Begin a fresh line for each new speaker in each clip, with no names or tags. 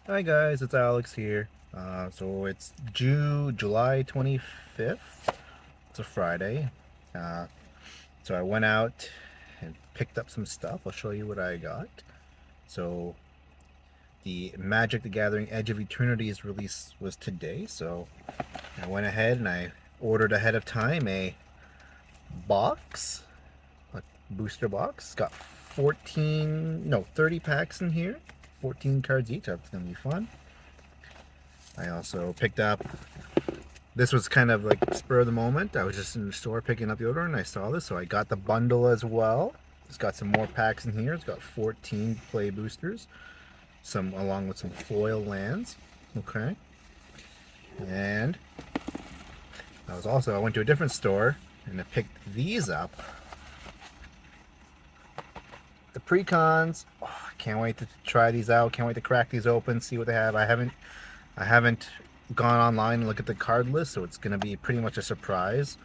Hi guys, it's Alex here. So it's July 25th. It's a Friday. Uh, so I went out and picked up some stuff. I'll show you what I got. So the Magic the Gathering Edge of Eternities release was today. So I went ahead and I ordered ahead of time box, a booster box. It's got 30 packs in here. 14 cards each. That's going to be fun. I also picked up. This was kind of like spur of the moment. I was just in the store picking up the order and I saw this, so I got the bundle as well. It's got some more packs in here. It's got 14 play boosters, some along with some foil lands. Okay. And I went to a different store and I picked these up. The precons. Oh, I can't wait to try these out. Can't wait to crack these open, see what they have. I haven't gone online and look at the card list, so it's gonna be pretty much a surprise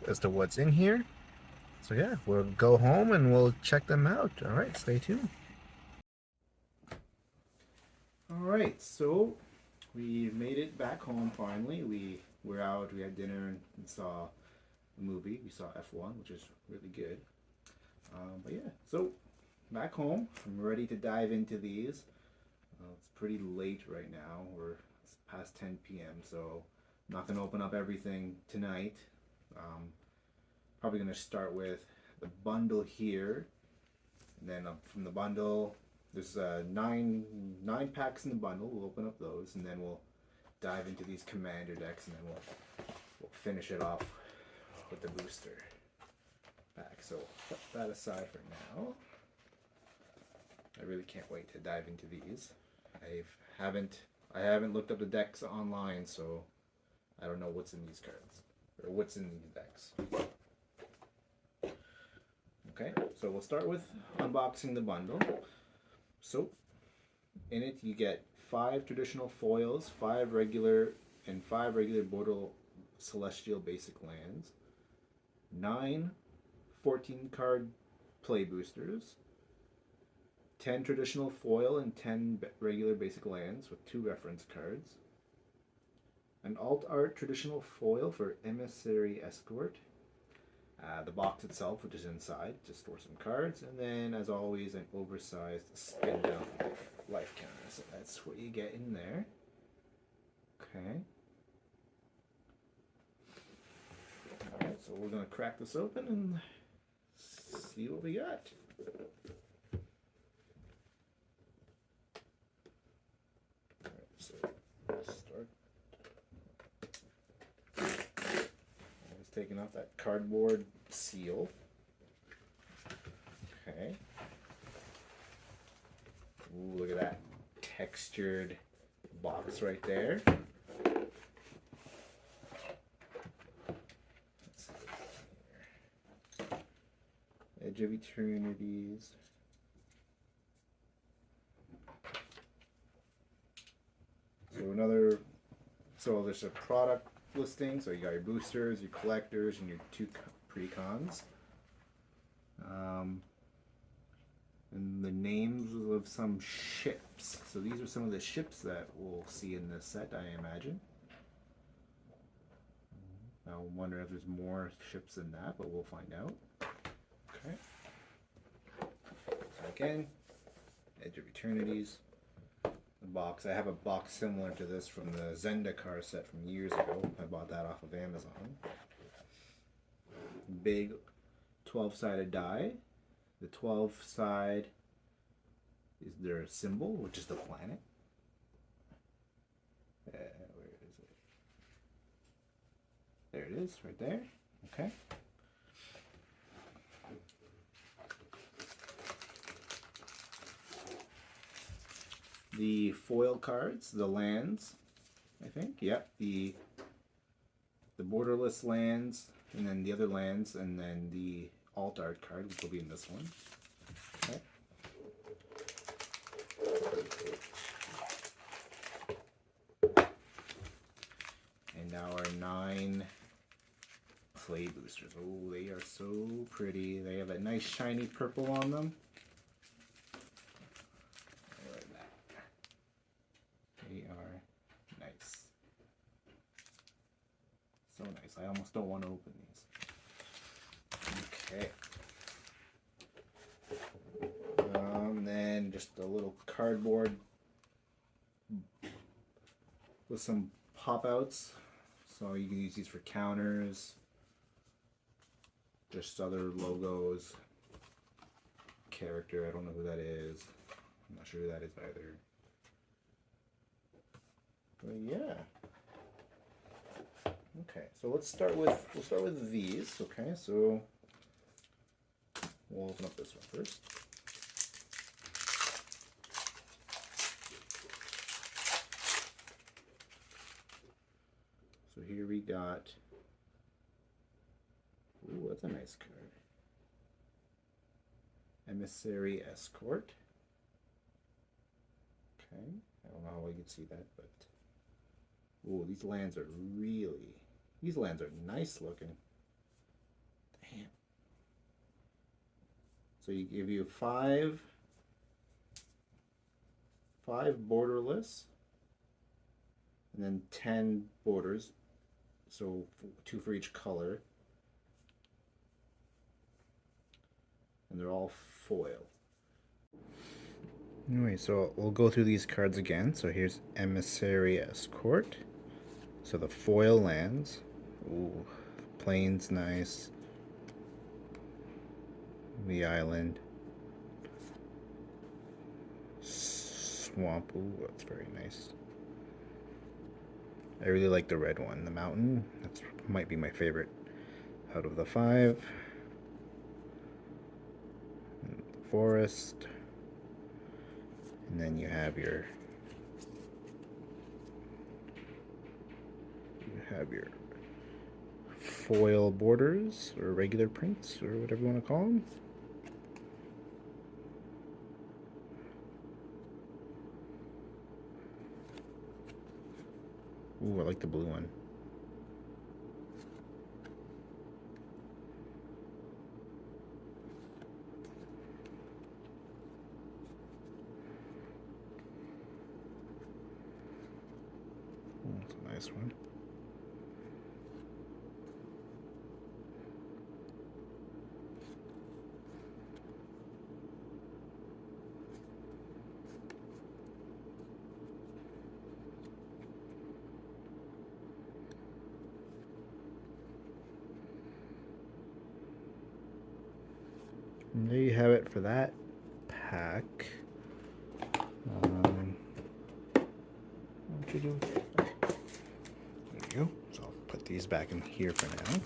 as to what's in here. So yeah, we'll go home and we'll check them out. All right, stay tuned. All right, so we made it back home finally. We were out, we had dinner and saw a movie. We saw F1, which is really good. But yeah, so back home, I'm ready to dive into these. It's pretty late right now. It's past 10 p.m., so I'm not gonna open up everything tonight. Um, Probably gonna start with the bundle here, and then from the bundle, there's nine packs in the bundle. We'll open up those, and then we'll dive into these commander decks, and then we'll finish it off with the booster pack. So put that aside for now. I really can't wait to dive into these. I haven't looked up the decks online, so I don't know what's in these cards or what's in these decks. Okay, so we'll start with unboxing the bundle. So in it you get 5 traditional foils, 5 regular border celestial basic lands, 9 14 card play boosters, 10 traditional foil and 10 regular basic lands with 2 reference cards, an alt art traditional foil for Emissary Escort, the box itself, which is inside, just for some cards, and then, as always, an oversized spin down life counter. So that's what you get in there. Okay. Alright, so we're going to crack this open and see what we got. Alright, so start. I was taking off that cardboard seal. Okay. Ooh, look at that textured box right there. Let's see here. Edge of Eternities. So there's a product listing. So you got your boosters, your collectors, and your 2 precons. And the names of some ships. So these are some of the ships that we'll see in this set, I imagine. I wonder if there's more ships than that, but we'll find out. Okay. So again, Edge of Eternities. The box. I have a box similar to this from the Zendikar set from years ago. I bought that off of Amazon. Big 12-sided die. The 12th side is their symbol, which is the planet. Where is it? There it is, right there. Okay. The foil cards, the lands, I think. Yep, the borderless lands, and then the other lands, and then the alt art card, which will be in this one. Okay. And now our 9 play boosters. Oh, they are so pretty. They have a nice shiny purple on them. because I almost don't want to open these. Okay. Then just a little cardboard with some pop outs. So you can use these for counters. Just other logos. Character, I don't know who that is. I'm not sure who that is either. But yeah. Okay, so we'll start with these. Okay, so we'll open up this one first. So here we got, ooh, that's a nice card. Emissary Escort. Okay, I don't know how well you can see that, but ooh, these lands are nice looking. Damn. So you give you five borderless, and then 10 borders. So 2 for each color. And they're all foil. Anyway, so we'll go through these cards again. So here's Emissary Escort. So the foil lands. Ooh, plains nice. The island. Swamp. Ooh, that's very nice. I really like the red one. The mountain. That might be my favorite out of the 5. Forest, and then you have your foil borders or regular prints or whatever you want to call them. Ooh, I like the blue one. That's a nice one. And there you have it for that pack. What you do? Okay. There you go. So I'll put these back in here for now.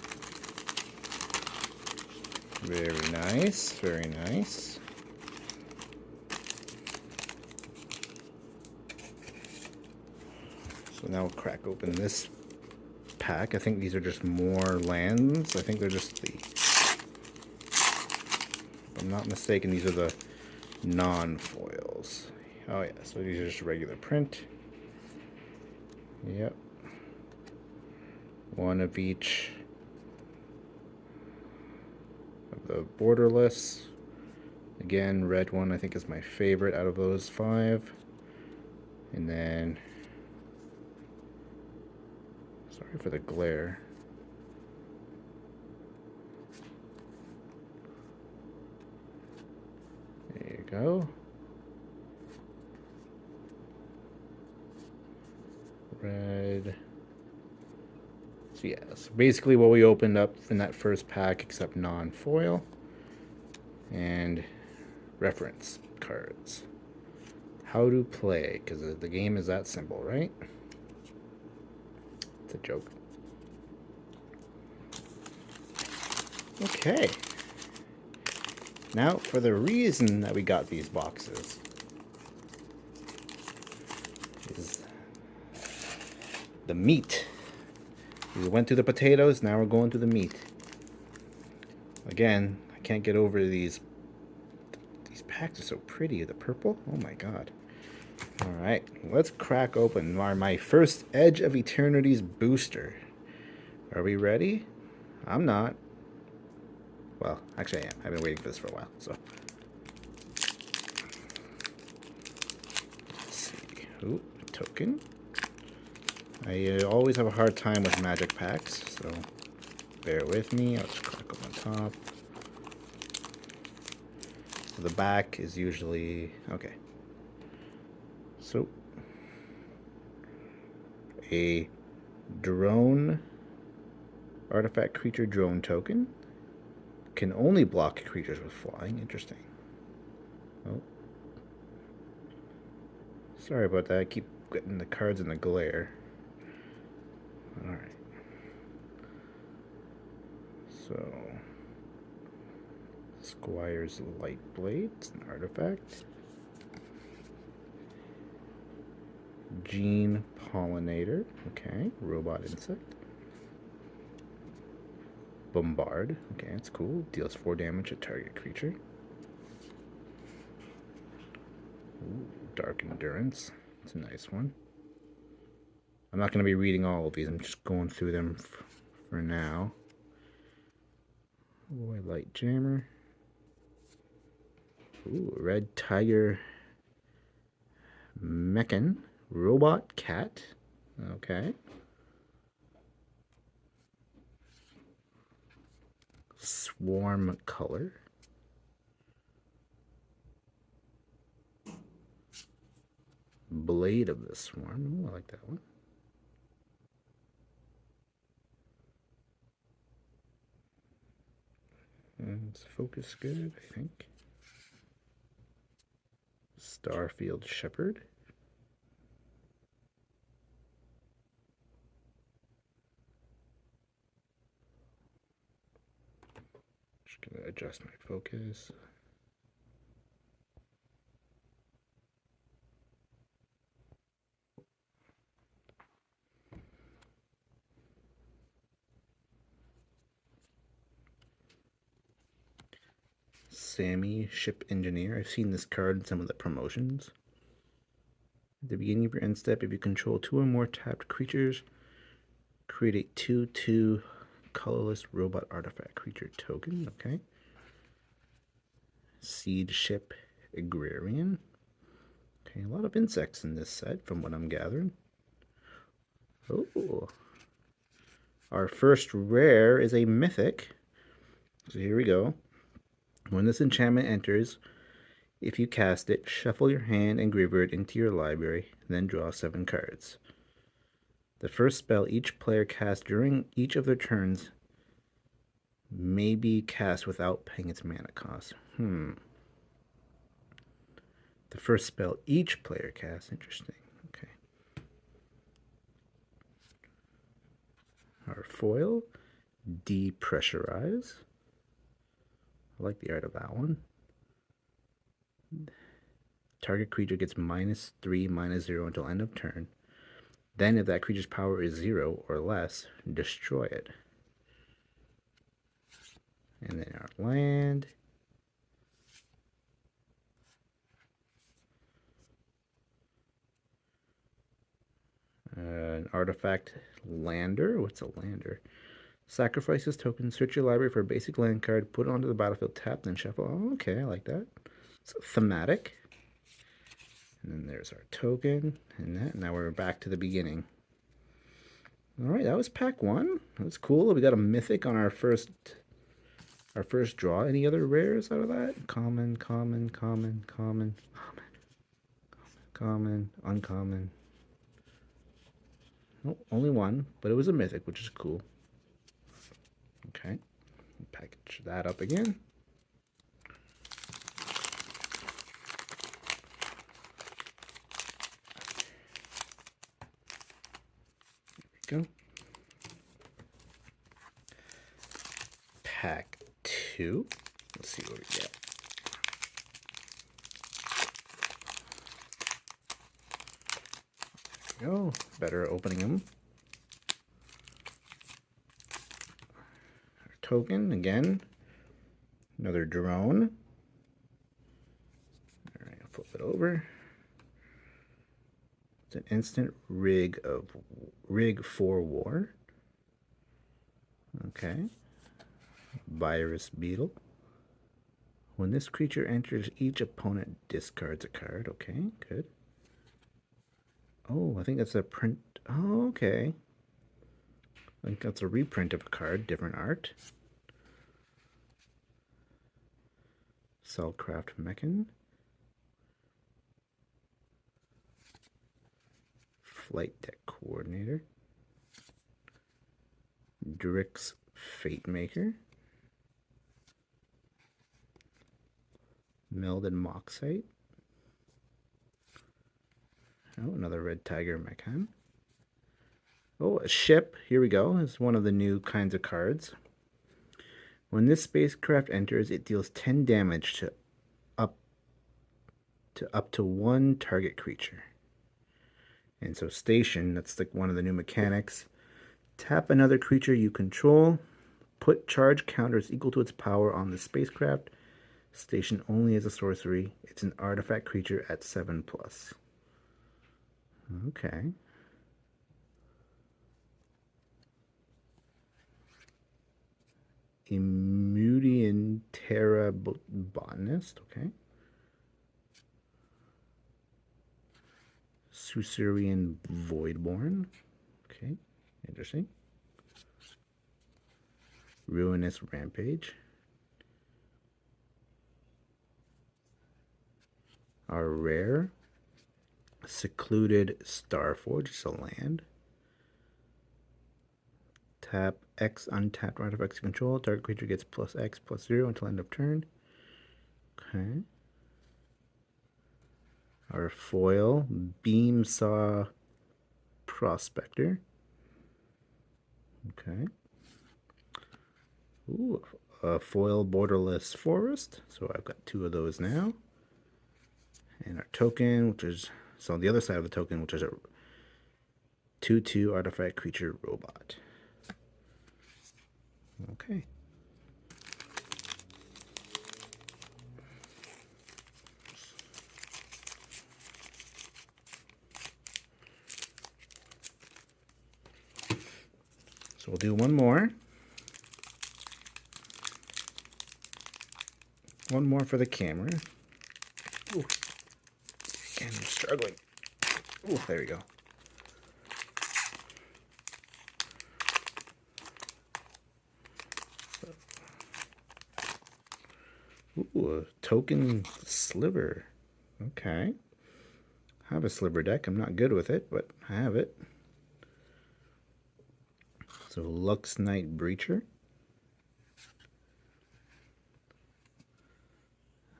Very nice, very nice. So now we'll crack open this pack. I think these are just more lands. I think they're just the, if I'm not mistaken, these are the non-foils. Oh yeah, so these are just regular print. Yep. One of each of the borderless. Again, red one I think is my favorite out of those 5. And then, sorry for the glare. There you go. Red. So yeah, so basically what we opened up in that first pack, except non-foil and reference cards. How to play, because the game is that simple, right? It's a joke. Okay. Now for the reason that we got these boxes is the meat. We went through the potatoes, now we're going through the meat. Again, I can't get over these packs are so pretty. The purple, oh my god. Alright, let's crack open my first Edge of Eternities booster. Are we ready? I'm not. Well, actually I am. I've been waiting for this for a while, so. Let's see. Ooh, a token. I always have a hard time with magic packs, so bear with me. I'll just click on the top. The back is usually okay. So a drone artifact creature drone token can only block creatures with flying. Interesting. Oh, sorry about that. I keep getting the cards in the glare. All right. So Squire's Light Blade, it's an artifact. Gene Pollinator, okay. Robot Insect. Bombard, okay, that's cool. Deals 4 damage to target creature. Ooh, Dark Endurance, it's a nice one. I'm not going to be reading all of these, I'm just going through them for now. Ooh, Light Jammer. Ooh, Red Tiger Mechan. Robot Cat, okay. Swarm Color. Blade of the Swarm. Ooh, I like that one. And it's focus good, I think. Starfield Shepherd. Just gonna adjust my focus. Sammy, Ship Engineer. I've seen this card in some of the promotions. At the beginning of your end step, if you control 2 or more tapped creatures, create a 2/2 colorless robot artifact creature token. Okay. Seed Ship Agrarian. Okay, a lot of insects in this set from what I'm gathering. Oh. Our first rare is a mythic. So here we go. When this enchantment enters, if you cast it, shuffle your hand and graveyard into your library, then draw 7 cards. The first spell each player casts during each of their turns may be cast without paying its mana cost. The first spell each player casts. Interesting. Okay. Our foil, Depressurize. I like the art of that one. Target creature gets -3/-0 until end of turn. Then, if that creature's power is 0 or less, destroy it. And then our land. An artifact lander. What's a lander? Sacrifice this token, search your library for a basic land card, put it onto the battlefield, tap, then shuffle. Oh, okay, I like that. It's thematic. And then there's our token, and that. Now we're back to the beginning. All right, that was pack 1. That was cool. We got a mythic on our first draw. Any other rares out of that? Common, common, common, common, common, common, uncommon. Oh, only one, but it was a mythic, which is cool. Okay, package that up again. There we go. Pack 2. Let's see what we get. There we go. Better opening them. Our token again. Another drone. All right, I'll flip it over. It's an instant rig for war. Okay. Virus Beetle. When this creature enters, each opponent discards a card. Okay, good. Oh, I think that's a print Oh, okay. I think that's a reprint of a card, different art. Cellcraft Mechan. Flight Deck Coordinator. Drix Fate Maker. Melded Moxite. Oh, another Red Tiger Mechan. Oh, a ship. Here we go. It's one of the new kinds of cards. When this spacecraft enters, it deals 10 damage up up to one target creature. And so station, that's like one of the new mechanics. Tap another creature you control. Put charge counters equal to its power on the spacecraft. Station only as a sorcery. It's an artifact creature at 7+. Okay. Emudian Terra Botanist. Okay. Susurian Voidborn. Okay. Interesting. Ruinous Rampage. Our rare Secluded Starforge. It's a land. Tap X untapped artifacts control. Target creature gets +X/+0 until end of turn. Okay. Our foil Beam Saw Prospector. Okay. Ooh, a foil Borderless Forest. So I've got 2 of those now. And our token, which is so on the other side of the token, which is a 2/2 artifact creature robot. Okay. So we'll do one more. One more for the camera. Ooh. Again, I'm struggling. Ooh, there we go. Ooh, a token sliver. Okay. I have a sliver deck. I'm not good with it, but I have it. So Lux Knight Breacher.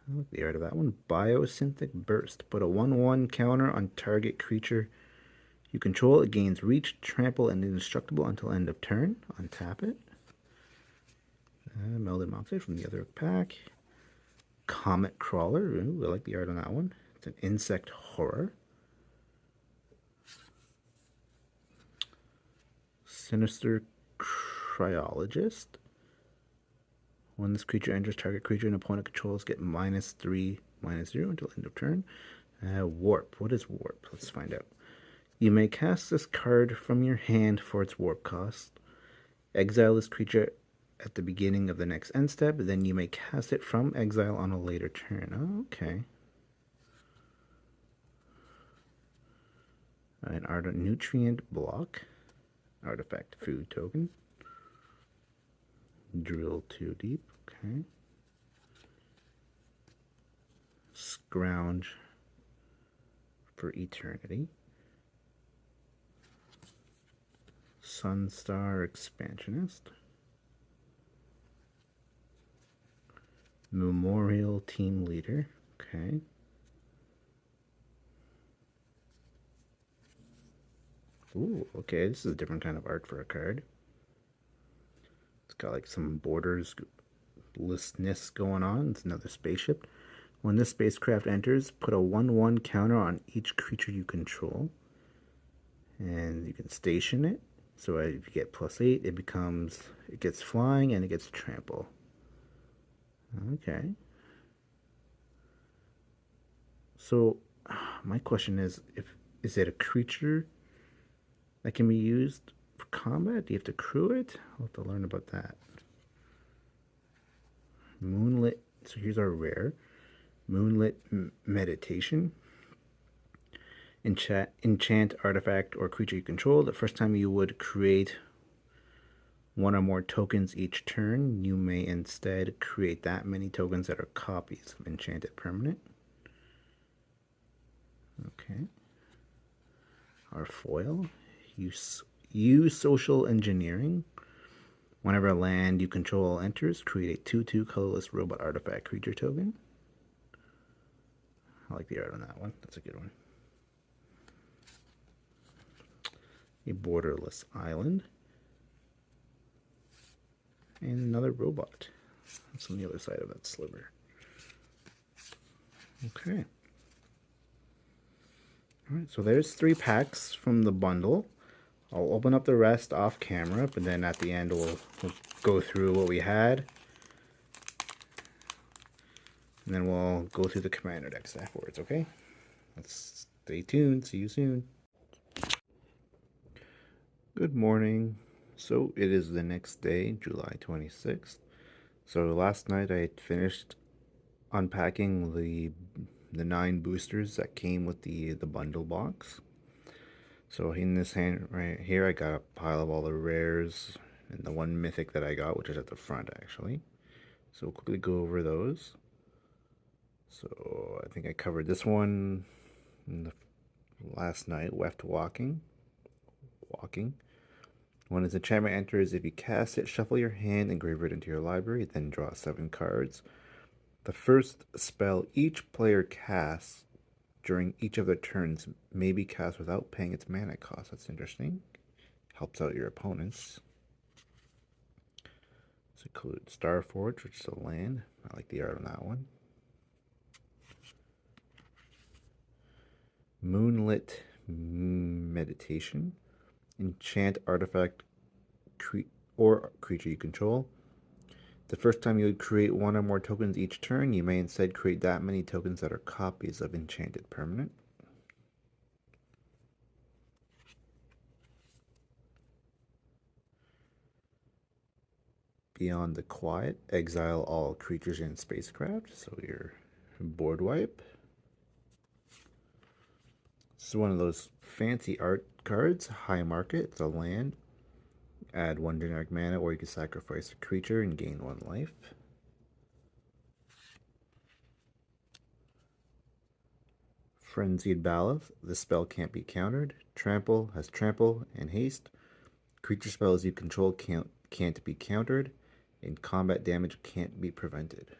I like the art of that one. Biosynthetic Burst. Put a 1/1 counter on target creature you control. It gains reach, trample, and indestructible until end of turn. Untap it. Melded Moxie from the other pack. Comet Crawler. Ooh, I like the art on that one. It's an insect horror. Sinister Cryologist. When this creature enters, target creature and opponent controls get -3/-0 until end of turn. Warp. What is Warp? Let's find out. You may cast this card from your hand for its warp cost. Exile this creature at the beginning of the next end step. Then you may cast it from exile on a later turn. Oh, okay. An art nutrient block. Artifact food token. Drill 2 deep. Okay. Scrounge for eternity. Sunstar Expansionist. Memorial Team Leader. Okay. Ooh, okay, this is a different kind of art for a card. It's got like some borders listness going on. It's another spaceship. When this spacecraft enters, put a 1/1 counter on each creature you control. And you can station it. So if you get +8, it gets flying and it gets trample. Okay. So my question is is it a creature that can be used for combat? Do you have to crew it? I'll have to learn about that. Moonlit. So here's our rare. Moonlit Meditation. Enchant artifact or creature you control. The first time you would create one or more tokens each turn, you may instead create that many tokens that are copies of enchanted permanent. Okay. Our foil. Use social engineering. Whenever a land you control enters, create a 2/2 colorless robot artifact creature token. I like the art on that one. That's a good one. A borderless island. And another robot. That's on the other side of that sliver. Okay. Alright, so there's 3 packs from the bundle. I'll open up the rest off camera, but then at the end we'll go through what we had. And then we'll go through the commander decks afterwards, okay? Let's stay tuned. See you soon. Good morning. So it is the next day, July 26th. So last night I finished unpacking the 9 boosters that came with the bundle box. So in this hand right here, I got a pile of all the rares and the 1 mythic that I got, which is at the front actually. So we'll quickly go over those. So I think I covered this one in the last night. Weft walking. When its enchantment enters, if you cast it, shuffle your hand and engrave it into your library, then draw 7 cards. The first spell each player casts during each of their turns may be cast without paying its mana cost. That's interesting. Helps out your opponents. This includes Starforge, which is a land. I like the art on that one. Moonlit Meditation. Enchant artifact or creature you control. The first time you would create 1 or more tokens each turn, you may instead create that many tokens that are copies of enchanted permanent. Beyond the Quiet, exile all creatures and spacecraft, so your board wipe. This is one of those fancy art cards, High Market, it's a land. Add 1 generic mana, or you can sacrifice a creature and gain 1 life. Frenzied Baloth, the spell can't be countered. Trample has trample and haste. Creature spells you control can't be countered, and combat damage can't be prevented.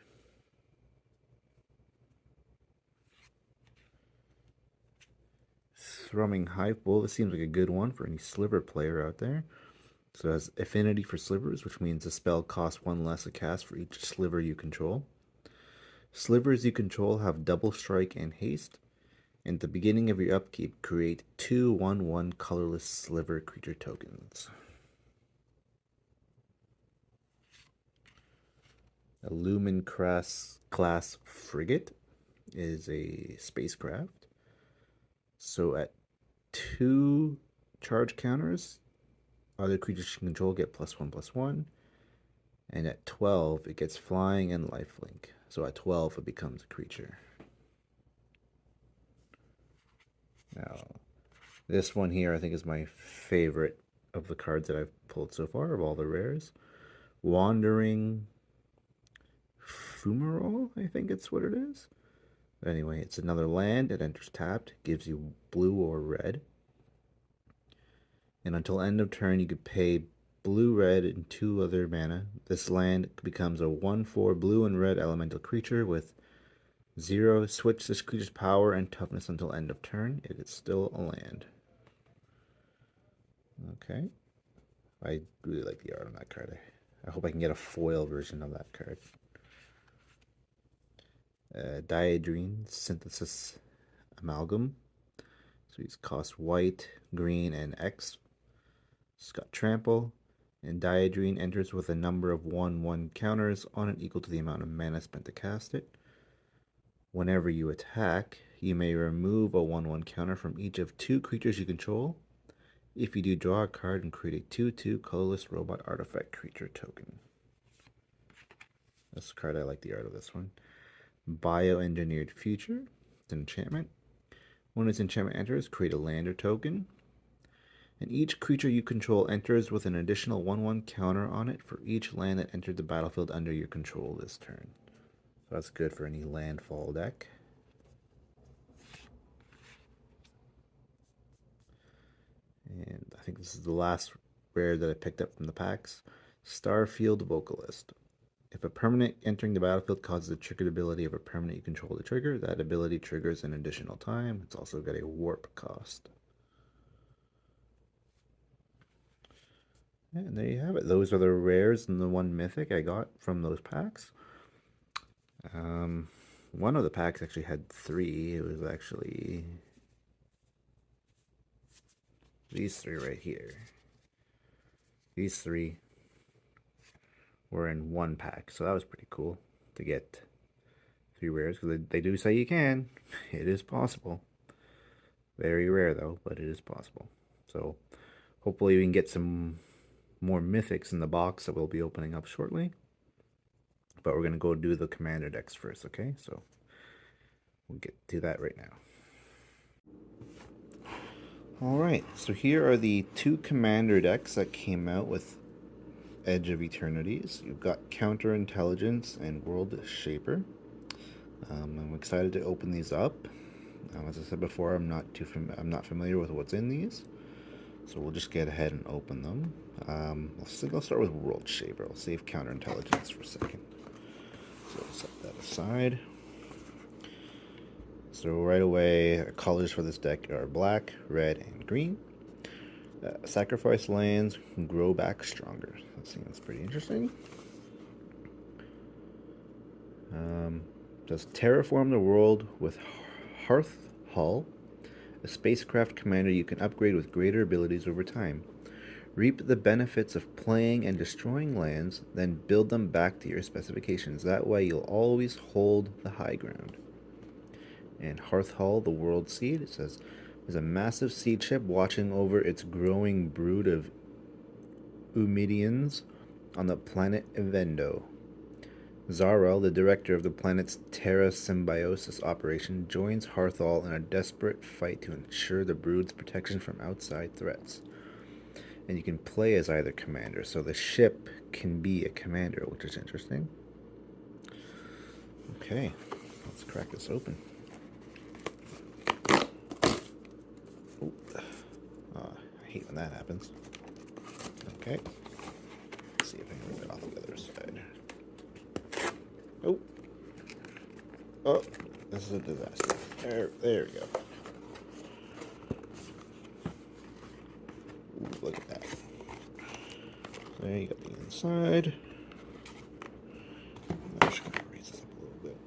Thrumming Hive Bull, this seems like a good one for any sliver player out there. So it has affinity for slivers, which means the spell costs 1 less a cast for each sliver you control. Slivers you control have double strike and haste. And at the beginning of your upkeep, create 2 1/1 colorless sliver creature tokens. A Lumen class frigate is a spacecraft. So at 2 charge counters, other creatures you control get +1/+1. And at 12, it gets flying and lifelink. So at 12, it becomes a creature. Now, this one here I think is my favorite of the cards that I've pulled so far, of all the rares. Wandering Fumarole, I think it's what it is. But anyway, it's another land. It enters tapped, gives you blue or red. And until end of turn, you could pay blue, red, and 2 other mana. This land becomes a 1/4 blue and red elemental creature with 0. Switch this creature's power and toughness until end of turn. It is still a land. Okay. I really like the art on that card. I hope I can get a foil version of that card. Diadrine Synthesis Amalgam. So he's cost white, green, and X. It's got trample. And Diadrine enters with a number of 1/1 counters on it equal to the amount of mana spent to cast it. Whenever you attack, you may remove a 1/1 counter from each of 2 creatures you control. If you do, draw a card and create a 2/2 colorless robot artifact creature token. This card, I like the art of this one. Bioengineered Future, it's an enchantment. When its enchantment enters, create a lander token. And each creature you control enters with an additional 1/1 counter on it for each land that entered the battlefield under your control this turn. So that's good for any landfall deck. And I think this is the last rare that I picked up from the packs. Starfield Vocalist. If a permanent entering the battlefield causes the triggered ability of a permanent you control to trigger, that ability triggers an additional time. It's also got a warp cost. And there you have it. Those are the rares and the one mythic I got from those packs. One of the packs actually had 3. It was actually these 3 right here. These 3 were in one pack, so that was pretty cool to get 3 rares, because they do say you can. It is possible. Very rare though, but it is possible. So hopefully we can get some more mythics in the box that we'll be opening up shortly. But we're going to go do the commander decks first, okay? So we'll get to that right now. Alright, so here are the 2 commander decks that came out with Edge of Eternities. You've got Counterintelligence and World Shaper. I'm excited to open these up. As I said before, I'm not familiar with what's in these, so we'll just get ahead and open them. I'll start with World Shaper. I'll save Counterintelligence for a second. So we'll set that aside. So right away, colors for this deck are black, red, and green. Sacrifice lands, grow back stronger. That's pretty interesting. Does terraform the world with Hearth Hull, a spacecraft commander you can upgrade with greater abilities over time. Reap the benefits of playing and destroying lands, then build them back to your specifications. That way you'll always hold the high ground. And Hearth Hull, the World Seed, it says, is a massive seed ship watching over its growing brood of Umidians on the planet Evendo. Zarel, the director of the planet's Terra Symbiosis operation, joins Hearthall in a desperate fight to ensure the brood's protection from outside threats. And you can play as either commander, so the ship can be a commander, which is interesting. Okay, let's crack this open. I hate when that happens. Okay, let's see if I can get it off the other side. Oh, this is a disaster. There we go. Ooh, look at that. There you got the inside. I'm just going to raise this up a little bit.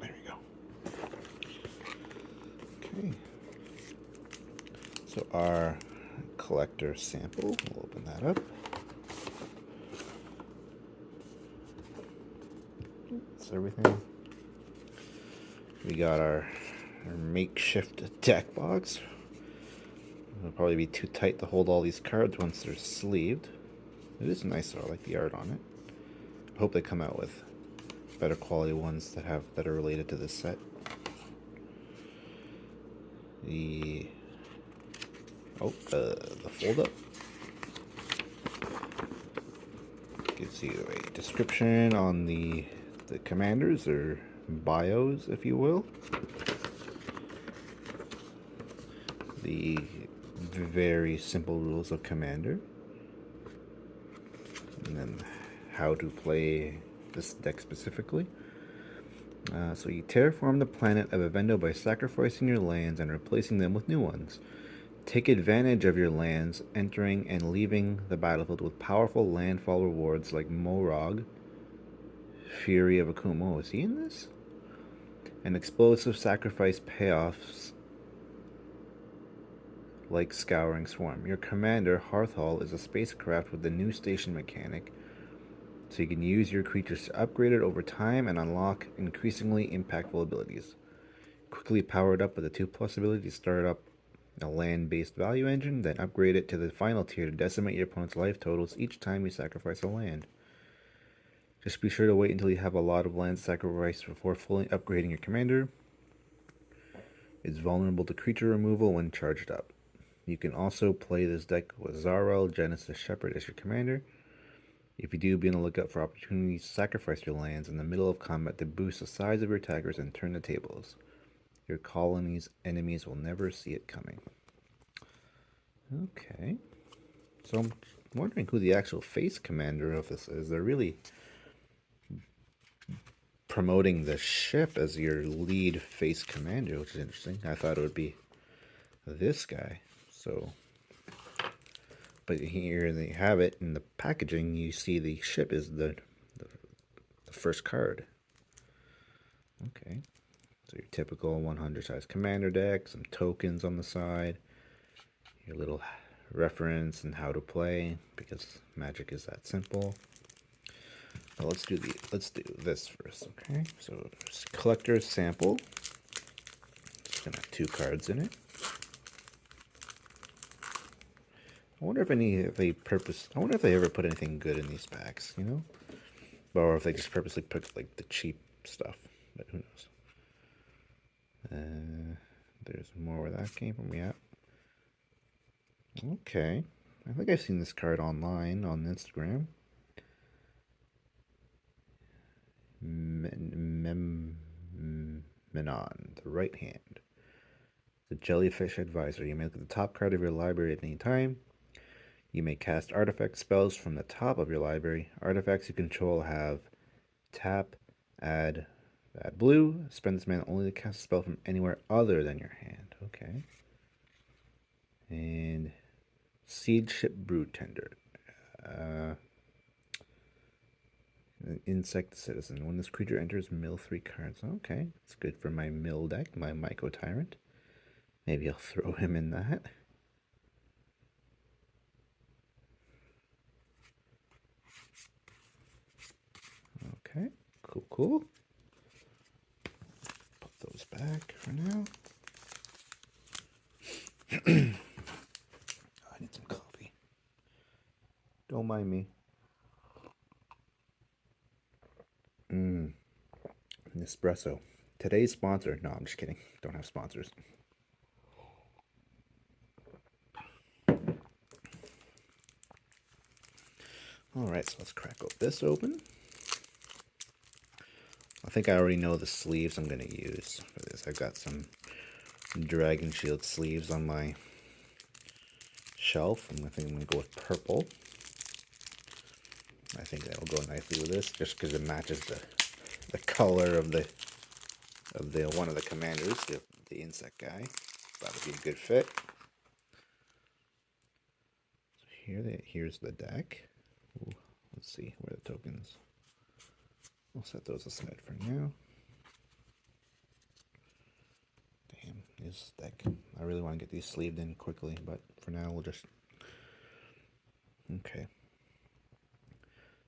There we go. Okay. So our collector sample, we'll open that up. That's everything. We got our makeshift deck box. It'll probably be too tight to hold all these cards once they're sleeved. It is nice though, I like the art on it. I hope they come out with better quality ones that are related to this set. The fold up gives you a description on the commanders, or bios, if you will. The very simple rules of commander, and then how to play this deck specifically. So you terraform the planet of Evendo by sacrificing your lands and replacing them with new ones. Take advantage of your lands entering and leaving the battlefield with powerful landfall rewards like Morog, Fury of Akumo. Is he in this? And explosive sacrifice payoffs like Scouring Swarm. Your commander, Hearthall, is a spacecraft with the new station mechanic, so you can use your creatures to upgrade it over time and unlock increasingly impactful abilities. Quickly power it up with a 2+ ability to start up a land-based value engine, then upgrade it to the final tier to decimate your opponent's life totals each time you sacrifice a land.
Just be sure to wait until you have a lot of land sacrificed before fully upgrading your commander. It's vulnerable to creature removal when charged up. You can also play this deck with Zarel, Genesis Shepherd as your commander. If you do, be on the lookout for opportunities to sacrifice your lands in the middle of combat to boost the size of your attackers and turn the tables. Your colony's enemies will never see it coming. Okay. So I'm wondering who the actual face commander of this is. They're really promoting the ship as your lead face commander, which is interesting. I thought it would be this guy. So, but here they have it in the packaging. You see the ship is the first card. Okay. So your typical 100 size commander deck, some tokens on the side, your little reference and how to play because Magic is that simple. But let's do this first, okay? So collector's sample. It's gonna have 2 cards in it. I wonder if I wonder if they ever put anything good in these packs, you know? Or if they just purposely put like the cheap stuff, but who knows? There's more where that came from. Yeah. Okay. I think I've seen this card online on Instagram. Menon, the right hand. The Jellyfish Advisor. You may look at the top card of your library at any time. You may cast artifact spells from the top of your library. Artifacts you control have tap, add blue. Spend this mana only to cast a spell from anywhere other than your hand. Okay. And Seed Ship Brood Tender. Insect Citizen. When this creature enters, mill 3 cards. Okay, it's good for my mill deck, my Myco Tyrant. Maybe I'll throw him in that. Okay, cool. Put those back for now. I need some coffee. Don't mind me. Nespresso. Today's sponsor. No, I'm just kidding. Don't have sponsors. Alright, so let's crack this open. I think I already know the sleeves I'm going to use for this. I've got some Dragon Shield sleeves on my shelf. I think I'm going to go with purple. I think that'll go nicely with this, just because it matches the color of the one of the commanders, the insect guy. That would be a good fit. So here's the deck. Ooh, let's see where the tokens. We'll set those aside for now. Damn, this deck. I really want to get these sleeved in quickly, but for now we'll just. Okay.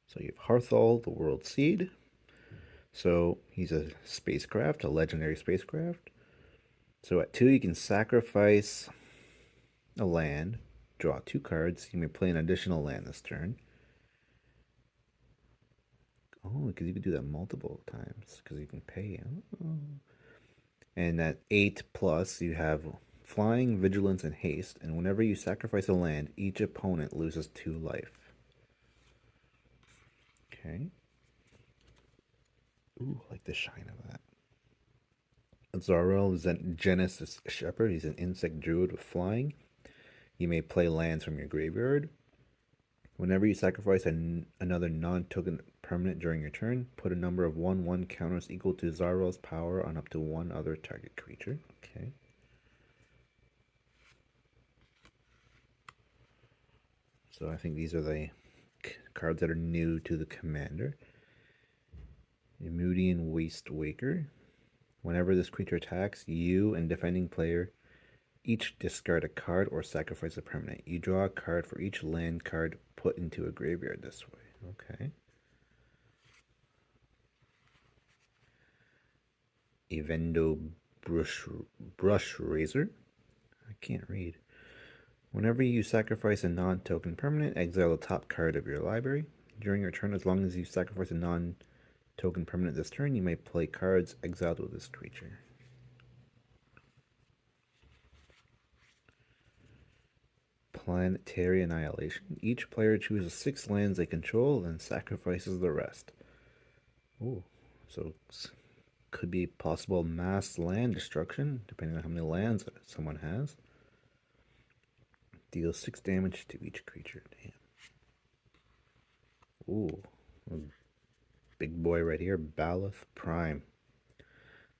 So you have Hearthal, the World Seed. So he's a spacecraft, a legendary spacecraft. So at 2, you can sacrifice a land, draw 2 cards. You may play an additional land this turn. Oh, because you can do that multiple times because you can pay. Oh. And at 8 plus, you have flying, vigilance, and haste. And whenever you sacrifice a land, each opponent loses 2 life. Okay. Ooh, I like the shine of that. Zarel Genesis Shepherd. He's an insect druid with flying. You may play lands from your graveyard. Whenever you sacrifice another non-token permanent during your turn, put a number of 1/1 counters equal to Zarel's power on up to 1 other target creature. Okay. So I think these are the cards that are new to the commander. Emudian Waste Waker. Whenever this creature attacks, you and defending player each discard a card or sacrifice a permanent. You draw a card for each land card put into a graveyard this way. Okay. Evendo Brush Razor. I can't read. Whenever you sacrifice a non-token permanent, exile the top card of your library. During your turn, as long as you sacrifice a non-token permanent this turn, you may play cards exiled with this creature. Planetary Annihilation. Each player chooses 6 lands they control and sacrifices the rest. Oh, so could be possible mass land destruction, depending on how many lands someone has. Deals 6 damage to each creature. Damn. Ooh, big boy right here, Baloth Prime.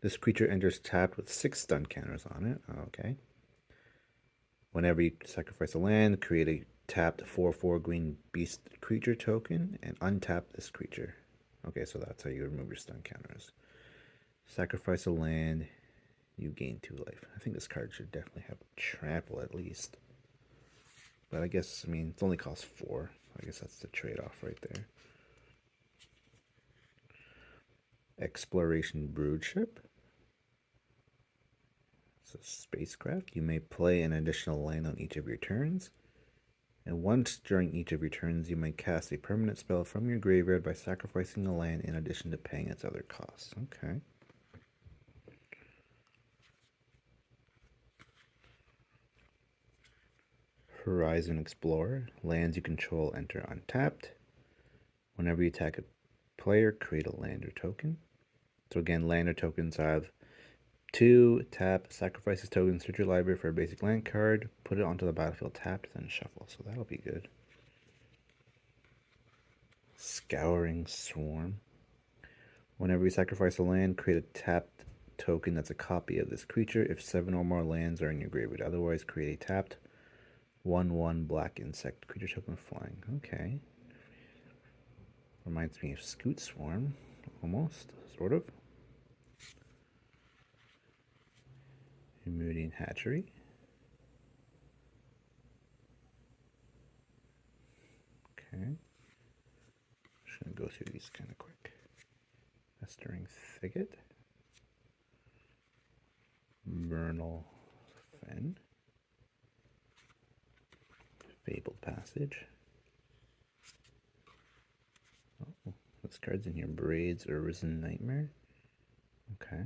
This creature enters tapped with 6 stun counters on it. Okay. Whenever you sacrifice a land, create a tapped 4/4 green beast creature token and untap this creature. Okay, so that's how you remove your stun counters. Sacrifice a land, you gain 2 life. I think this card should definitely have trample at least. But I guess, I mean, it only costs 4. I guess that's the trade-off right there. Exploration Broodship. It's a spacecraft. You may play an additional land on each of your turns. And once during each of your turns, you may cast a permanent spell from your graveyard by sacrificing a land in addition to paying its other costs. Okay. Horizon Explorer. Lands you control enter untapped. Whenever you attack a player, create a land or token. So again, land or tokens have 2, tap, sacrifice this token, search your library for a basic land card, put it onto the battlefield tapped, then shuffle. So that'll be good. Scouring Swarm. Whenever you sacrifice a land, create a tapped token that's a copy of this creature if 7 or more lands are in your graveyard. Otherwise, create a tapped 1/1 black insect creature token flying. Okay. Reminds me of Scoot Swarm, almost, sort of. Immediate Hatchery. Okay. Just gonna go through these kind of quick. Festering Thicket. Vernal Fen. Fabled Passage. Oh, this card's in here. Braids Arisen Nightmare. Okay.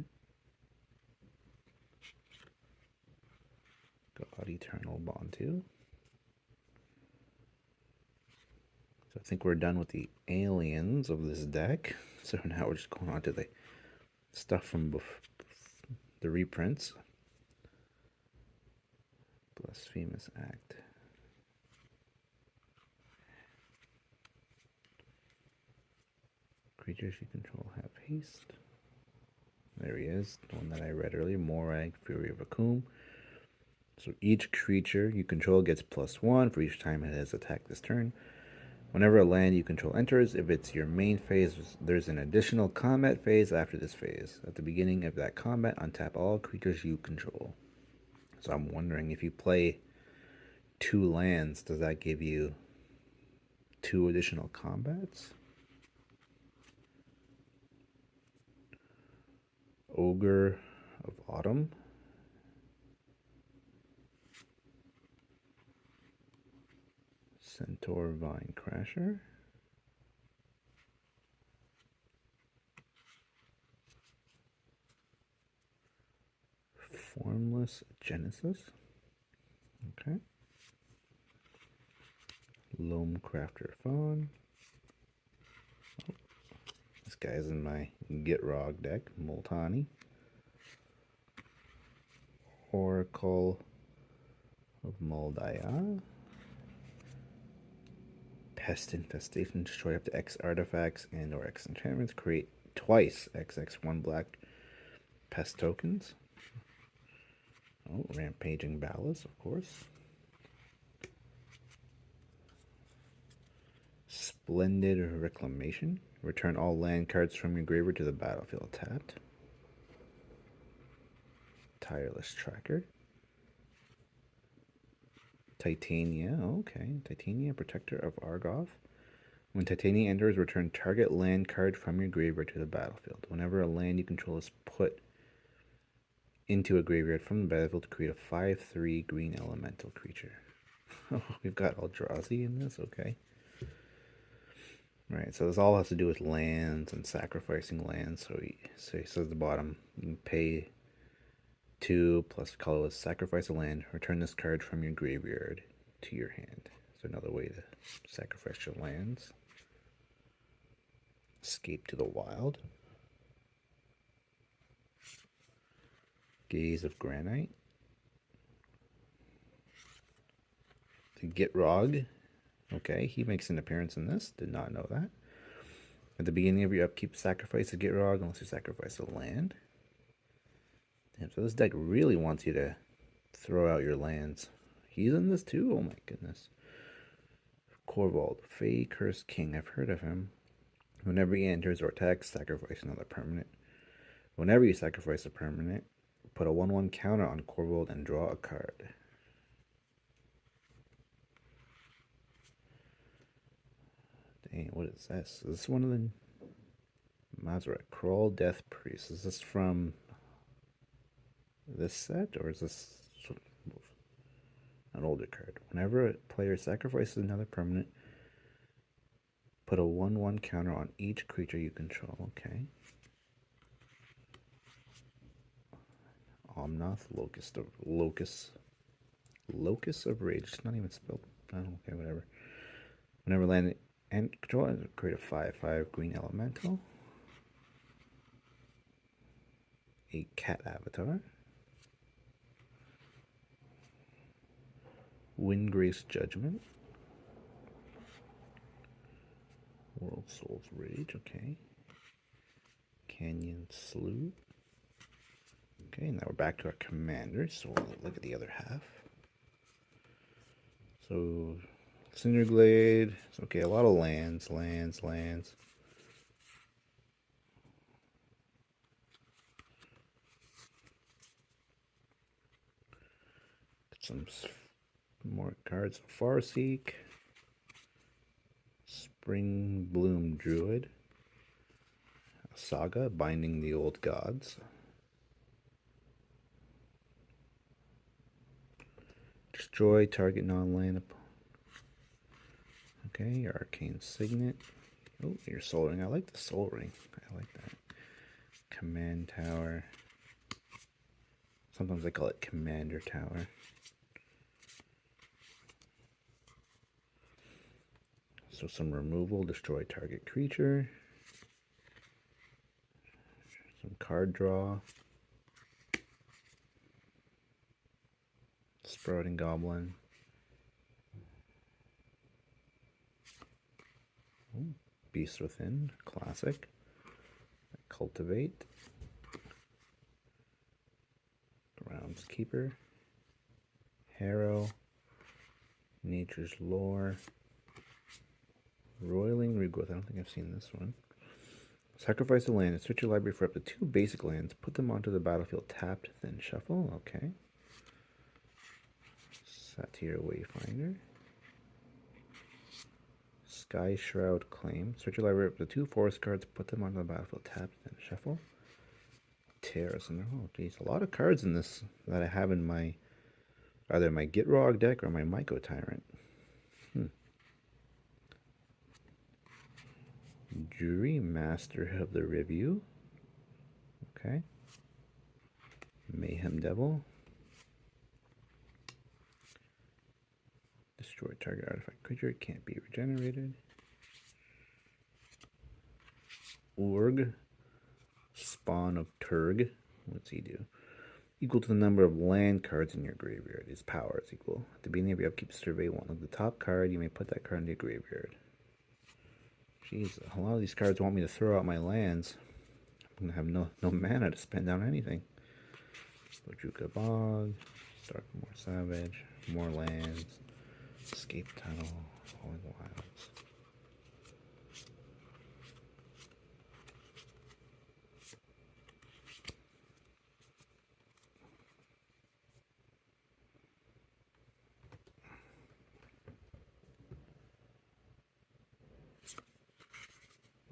God Eternal Bontu. So I think we're done with the aliens of this deck. So now we're just going on to the stuff from the reprints. Blasphemous Act. Creatures you control have haste. There he is, the one that I read earlier. Morag, Fury of Akum. So each creature you control gets +1 for each time it has attacked this turn. Whenever a land you control enters, if it's your main phase, there's an additional combat phase after this phase. At the beginning of that combat, untap all creatures you control. So I'm wondering, if you play 2 lands, does that give you 2 additional combats? Ogre of Autumn. Centaur Vine Crasher. Formless Genesis. Okay. Loam Crafter Fawn. Oh, this guy's in my Gitrog deck. Multani. Oracle of Moldaya. Pest Infestation. Destroy up to X artifacts and or X enchantments. Create twice XX1 black pest tokens. Oh, Rampaging Ballast, of course. Splendid Reclamation. Return all land cards from your graveyard to the battlefield tapped. Tireless Tracker. Titania, okay. Titania, Protector of Argoth. When Titania enters, return target land card from your graveyard to the battlefield. Whenever a land you control is put into a graveyard from the battlefield, to create a 5/3 green elemental creature. Oh, we've got Eldrazi in this, okay. Right, so this all has to do with lands and sacrificing lands. So he says at the bottom, you can pay 2 plus colorless, sacrifice a land, return this card from your graveyard to your hand. So another way to sacrifice your lands. Escape to the Wild. Gaze of Granite. The Gitrog. Okay, he makes an appearance in this. Did not know that. At the beginning of your upkeep, sacrifice a Gitrog unless you sacrifice a land. Damn, so this deck really wants you to throw out your lands. He's in this too? Oh my goodness. Corvold, Fey Cursed King. I've heard of him. Whenever he enters or attacks, sacrifice another permanent. Whenever you sacrifice a permanent, put a 1/1 counter on Corvold and draw a card. Dang, what is this? Is this one of the Mazarek Crawl Death Priest? Is this from this set, or is this an older card? Whenever a player sacrifices another permanent, put a 1/1 counter on each creature you control. Okay. Omnath, Locust of Rage. It's not even spelled. Oh, okay, whatever. Whenever land and control, create a 5/5 green elemental. A cat avatar. Windgrace Judgment. World Soul's Rage, okay. Canyon Slough. Okay, now we're back to our commander, so we'll look at the other half. So, Cinderglade. Okay, a lot of lands. Some more cards. Farseek. Spring Bloom Druid. Saga, Binding the Old Gods. Destroy target non-land. Okay, your Arcane Signet. Oh, your Soul Ring. I like the Soul Ring. I like that. Command Tower. Sometimes they call it Commander Tower. So some removal, destroy target creature. Some card draw. Sprouting Goblin. Ooh, Beast Within, classic. Cultivate. Groundskeeper. Harrow. Nature's Lore. Roiling Regrowth. I don't think I've seen this one. Sacrifice a land and search your library for up to 2 basic lands. Put them onto the battlefield tapped, then shuffle. Okay. Satyr Wayfinder. Sky Shroud Claim. Search your library up to 2 forest cards. Put them onto the battlefield tapped, then shuffle. Terrace. Oh, geez. A lot of cards in this that I have in my either my Gitrog deck or my Myco Tyrant. Jury, Master of the Review. Okay. Mayhem Devil. Destroy target artifact creature. It can't be regenerated. Urg. Spawn of Turg. What's he do? Equal to the number of land cards in your graveyard. His power is equal. At the beginning of your upkeep, survey one of the top card. You may put that card into your graveyard. Jeez, a lot of these cards want me to throw out my lands. I'm gonna have no mana to spend on anything. Bojuka Bog, Darkmoor Savage, more lands, Escape Tunnel, Falling Wilds.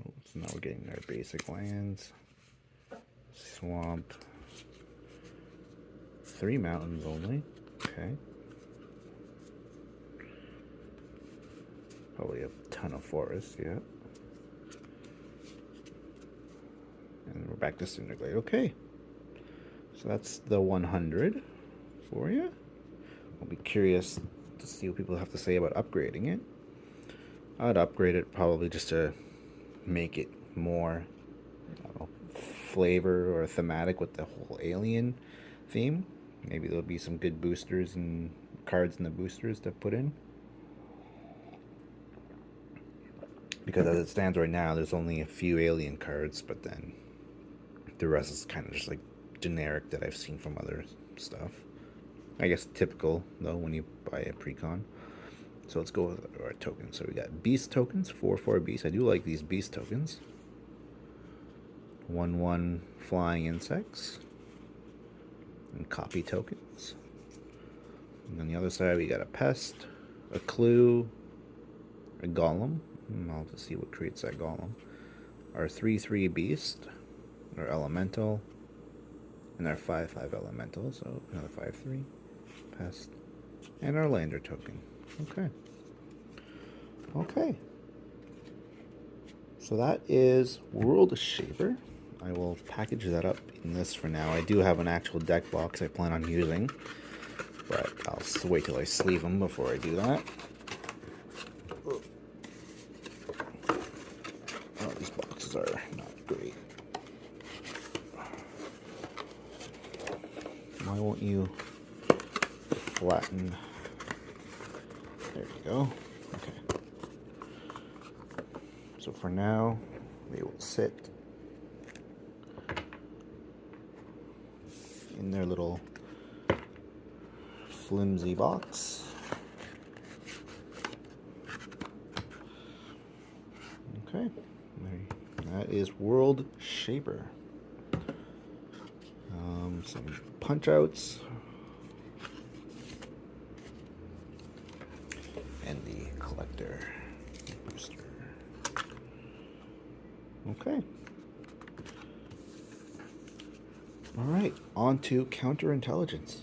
Oh, so now we're getting our basic lands. Swamp. 3 mountains only. Okay. Probably a ton of forests, yeah. back to Cinderglade. Okay. So that's the 100 for you. I'll be curious to see what people have to say about upgrading it. I'd upgrade it probably just to make it more, I don't know, flavor or thematic with the whole alien theme. Maybe there'll be some good boosters and cards in the boosters to put in. Because as it stands right now, there's only a few alien cards, but then the rest is kind of just like generic that I've seen from other stuff. I guess typical, though, when you buy a precon. So let's go with our tokens. So we got beast tokens, 4/4 beast. I do like these beast tokens. 1/1 flying insects. And copy tokens. And on the other side, we got a pest, a clue, a golem. I'll just see what creates that golem. Our 3/3 beast, our elemental, and our 5/5 elemental. So another 5/3 pest, and our lander token. Okay. Okay. So that is World Shaper. I will package that up in this for now. I do have an actual deck box I plan on using, but I'll wait till I sleeve them before I do that. Oh, these boxes are not great. Why won't you flatten? There you go. Okay. So for now, they will sit in their little flimsy box. Okay, that is World Shaper. Some punch outs. And the collector booster. Okay. All right, on to counterintelligence.